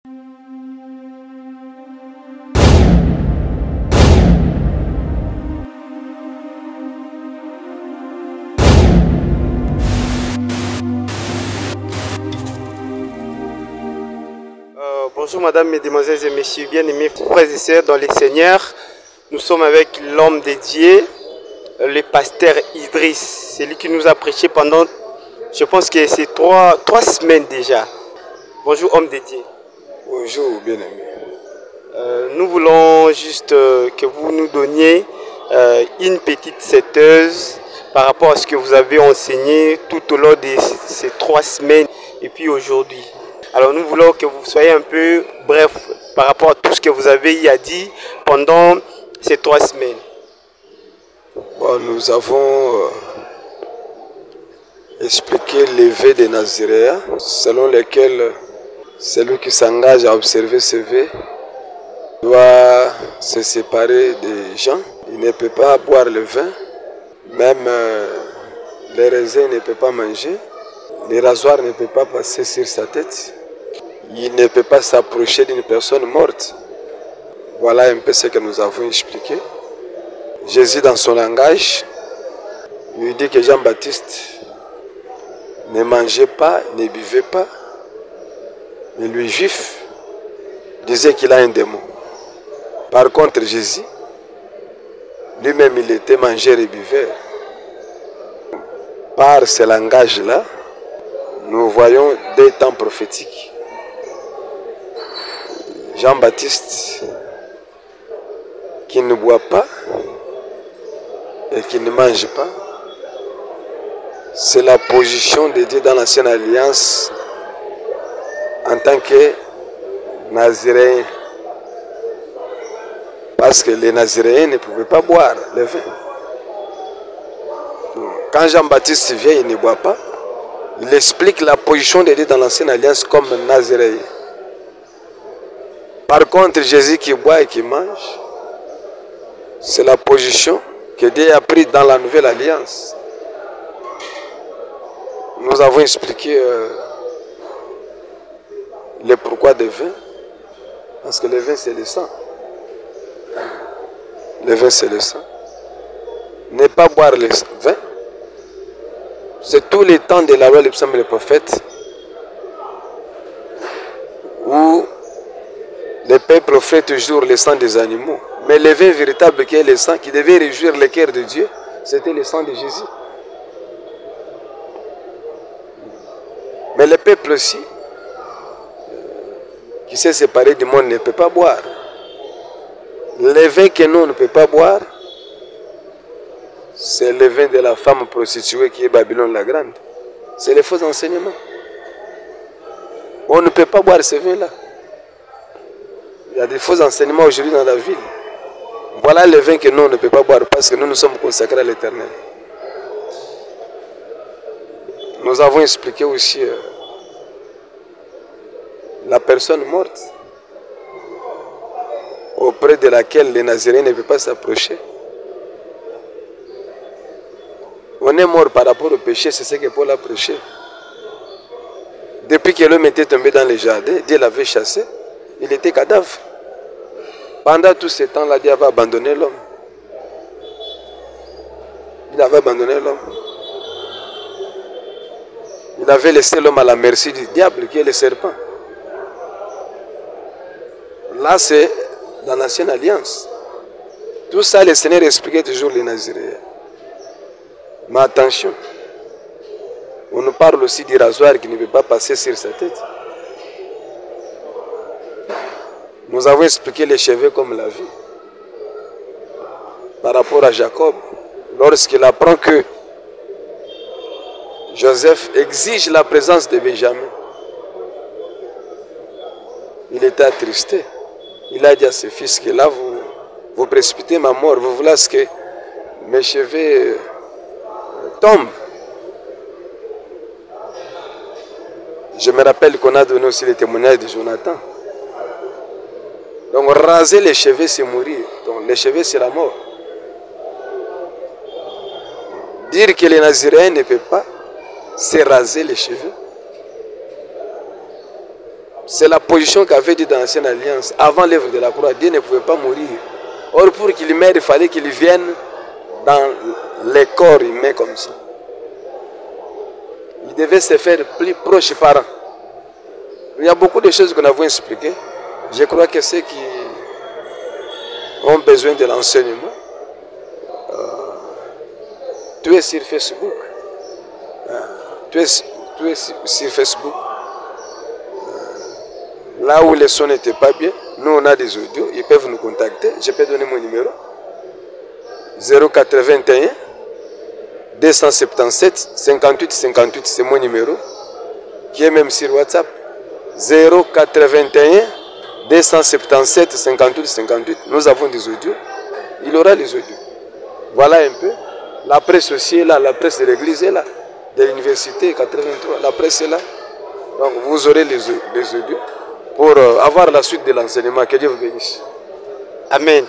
Bonjour mesdames, mesdemoiselles et messieurs, bien-aimés frères et sœurs dans les seigneurs. Nous sommes avec l'homme dédié, le pasteur Idriss. C'est lui qui nous a prêché pendant, je pense que c'est trois semaines déjà. Bonjour homme dédié. Bonjour bien-aimé. Nous voulons juste que vous nous donniez une petite setteuse par rapport à ce que vous avez enseigné tout au long de ces 3 semaines et puis aujourd'hui. Alors nous voulons que vous soyez un peu bref par rapport à tout ce que vous avez dit pendant ces 3 semaines. Bon, nous avons expliqué les vœux des Naziréens, selon lesquels celui qui s'engage à observer ces vœux doit se séparer des gens. Il ne peut pas boire le vin, même les raisins ne peut pas manger, les rasoirs ne peut pas passer sur sa tête. Il ne peut pas s'approcher d'une personne morte. Voilà un peu ce que nous avons expliqué. Jésus, dans son langage, lui dit que Jean-Baptiste ne mangeait pas, ne buvait pas. Mais lui, juif, disait qu'il a un démon. Par contre, Jésus, lui-même, il était mangeur et buveur. Par ce langage-là, nous voyons des temps prophétiques. Jean-Baptiste, qui ne boit pas et qui ne mange pas, c'est la position de Dieu dans l'ancienne alliance en tant que Naziréen. Parce que les Naziréens ne pouvaient pas boire le vin. Quand Jean-Baptiste vient, il ne boit pas. Il explique la position de Dieu dans l'ancienne alliance comme Naziréen. Par contre, Jésus qui boit et qui mange, c'est la position que Dieu a prise dans la nouvelle alliance. Nous avons expliqué le pourquoi du vin, parce que le vin c'est le sang. Le vin c'est le sang. Ne pas boire le vin, c'est tout le temps de la loi, les psaumes et les prophètes, où le peuple offrait toujours le sang des animaux. Mais le vin véritable qui est le sang, qui devait réjouir le cœur de Dieu, c'était le sang de Jésus. Mais le peuple aussi, qui s'est séparé du monde, ne peut pas boire. Le vin que nous ne pouvons pas boire, c'est le vin de la femme prostituée qui est Babylone la Grande. C'est les faux enseignements. On ne peut pas boire ce vin-là. Il y a des faux enseignements aujourd'hui dans la ville. Voilà le vin que nous on ne peut pas boire parce que nous nous sommes consacrés à l'Éternel. Nous avons expliqué aussi la personne morte auprès de laquelle les Naziréens ne peuvent pas s'approcher. On est mort par rapport au péché, c'est ce que Paul a prêché. Depuis que l'homme était tombé dans les jardins, Dieu l'avait chassé, il était cadavre. Pendant tout ce temps-là, Dieu avait abandonné l'homme. Il avait abandonné l'homme. Il avait laissé l'homme à la merci du diable qui est le serpent. Là, c'est dans l'ancienne alliance. Tout ça, le Seigneur expliquait toujours les Naziréens. Mais attention, on nous parle aussi du rasoir qui ne peut pas passer sur sa tête. Nous avons expliqué les cheveux comme la vie. Par rapport à Jacob, lorsqu'il apprend que Joseph exige la présence de Benjamin, il était attristé. Il a dit à ses fils que là, vous précipitez ma mort, vous voulez ce que mes cheveux tombent. Je me rappelle qu'on a donné aussi le témoignage de Jonathan. Donc raser les cheveux, c'est mourir. Donc les cheveux, c'est la mort. Dire que les Naziréens ne peuvent pas se raser les cheveux, C'est la position qu'avait dit dans l'ancienne alliance. Avant l'œuvre de la croix, Dieu ne pouvait pas mourir. Or, pour qu'il meure, il fallait qu'il vienne dans les corps humains comme ça. Il devait se faire plus proche parents. Il y a beaucoup de choses que nous avons expliquées. Je crois que ceux qui ont besoin de l'enseignement, tu es sur Facebook. Tu es sur Facebook. Là où les sons n'étaient pas bien, nous on a des audios, ils peuvent nous contacter. Je peux donner mon numéro. 081 277 58 58, c'est mon numéro, qui est même sur WhatsApp. 081 277 58 58, nous avons des audios. Il aura les audios. Voilà un peu. La presse aussi est là, la presse de l'église est là, de l'université 83, la presse est là. Donc vous aurez les audios pour avoir la suite de l'enseignement. Que Dieu vous bénisse. Amen.